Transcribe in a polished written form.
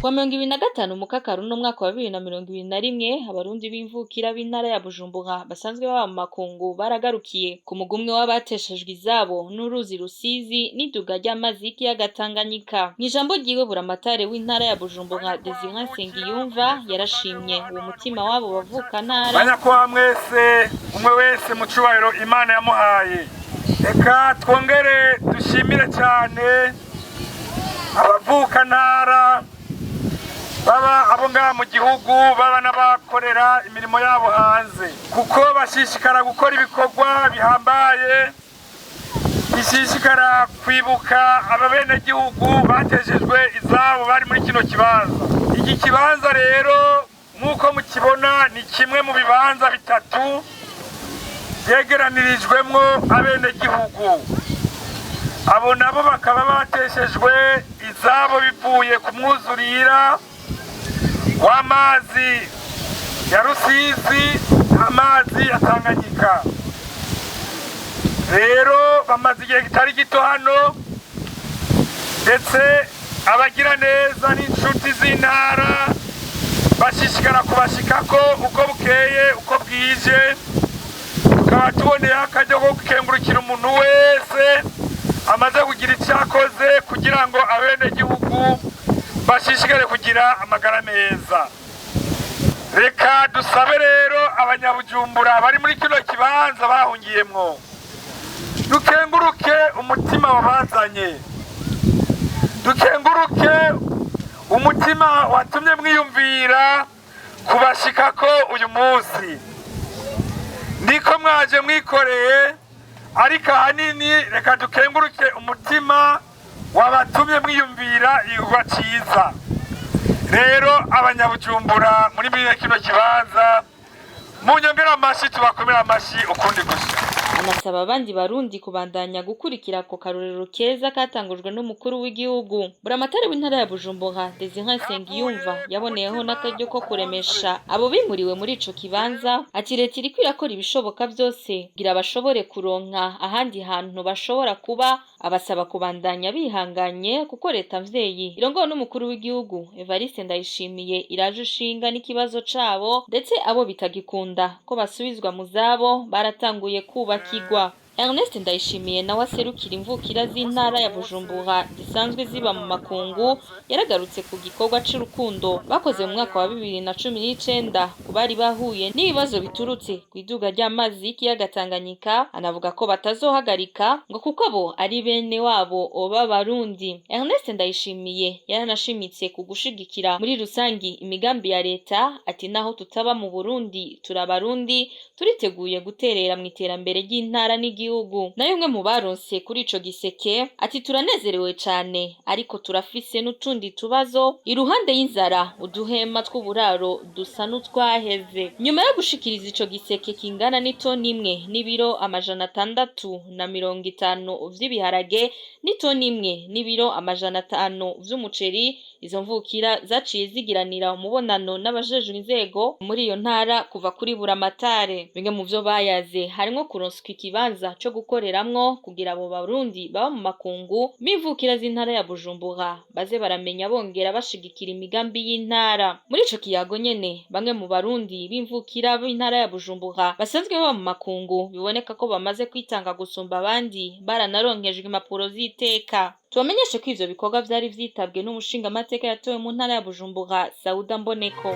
Kuwa 25 Mukakaru n'umwaka wa 2021 abarundi b'imvukira b'intara ya Bujumbura basanzwe baba mu makungu baragarukiye ku mugumwe w'abateshejwe izabo n'uruzi Rusizi n'iduga ry'amazi y'ikiyaga Tanganyika. Mw'ijambo ryiwe buramatare w'intara ya Bujumbura Desire Nsengiyumva yarashimye uwo mutima wabo bavukantara. Banyakubahwa mwese, umwe wese mu cubahiro Imana yamuhaye. Reka twongere dushimire cyane abavukantara baba abo ngaha mu gihugu baba n'abakorera imirimo yabo hanze, kuko bashishikara gukora ibikorwa bihambaye, bishishikara kwibuka ababenegihugu bateshejwe izabo bari muri kino kibanza. Iki kibanza rero nk'uko mukibona ni kimwe mu bibanza bitatu vyegeranirijwemwo abenegihugu. Abo nabo bakaba bateshejwe izabo bivuye ku mwuzurira w'amazi ya Rusizi, amazi ya Tanganyika. Rero bamaze igihe kitari gito hano, ndetse abagira neza n'inshuti z'intara bashishikara kubashikako uko bukeye uko bwije. Tukaba tuboneye akaryo ko gukengurukira umuntu wese amaze kugira icyo akoze kugira ngo abenegihugu bashishikare kugira amagara meza. Reka dusabe rero abanyabujumbura bari muri kino kibanza bahungiyemwo, dukenguruke umutima wabazanye, dukenguruke umutima watumye mwiyumvira kubashikako uyu munsi. Niko mwaje mwikoreye, ariko ahanini reka dukenguruke umutima wabatumye mwiyumvira igikorwa ciza. Rero abanyabujumbura muri kino kibanza munyongera amashi, tubakomera amashi ukundi gusa. Anasaba abandi barundi kubandanya gukurikira ako karorero keza katangujwe n'umukuru w'igihugu. Buramatare w'intara ya Bujumbura Desire Nsengiyumva yaboneyeho n'akaryo ko kuremesha abo bimuriwe muri ico kibanza, ati leta iriko irakora ibishoboka vyose kugira bashobore kuronka ahandi hantu bashobora kuba. Abasaba kubandanya bihanganye kuko leta mvyeyi irongowe n'umukuru w'igihugu Evariste Ndayishimiye iraje ushinga n'ikibazo cabo, ndetse abo bitagikunda ko basubizwa mu zabo baratanguye kubakirwa. Ernest Ndayishimiye nawe aserukira imvukira z'intara ya Bujumbura zisanzwe ziba mu makungu yaragarutse ku gikorwa c'urukundo bakoze mu mwaka wa 2019 kubari bahuye n'ibibazo biturutse ku iduga ry'amazi y'ikiyaga Tanganyika. Anavuga ko batazohagarika ngo kuko abo ari bene wabo b'abarundi. Ernest Ndayishimiye yaranashimitse ku gushigikira muri rusangi imigambi ya leta, ati naho tutaba mu Burundi turabarundi, turiteguye guterera mu iterambere ry'intara n'igihugu. Nayo umwe mu baronse kuri ico giseke ati turanezerewe cane, ariko turafise n'utundi tubazo iruhande y'inzara, uduhema tw'uburaro dusa n'utwaheze. Nyuma yo gushikiriza ico giseke kingana n'itoni imwe n'ibiro 650 vy'ibiharage n'itoni imwe n'ibiro 500 vy'umuceri, izo mvukira zaciye zigiranira umubonano n'abajejwe inzego muri iyo ntara kuva kuri buramatare. Bimwe mu vyo bayaze harimwo kuronswa ikibanza co gukoreramwo kugira abo barundi baba mu makungu b'imvukira z'intara ya Bujumbura baze baramenya bongera bashigikira imigambi y'intara. Muri ico kiyago nyene bamwe mu barundi b'imvukira b'intara ya Bujumbura basanzwe baba mu makungu biboneka ko bamaze kwitanga gusumba abandi, baranaronkejwe impapuro z'iteka. Tubamenyeshe ko ivyo bikorwa vyari vyitabwe n'umushingamateka yatowe mu ntara ya Bujumbura Sauda Mboneko.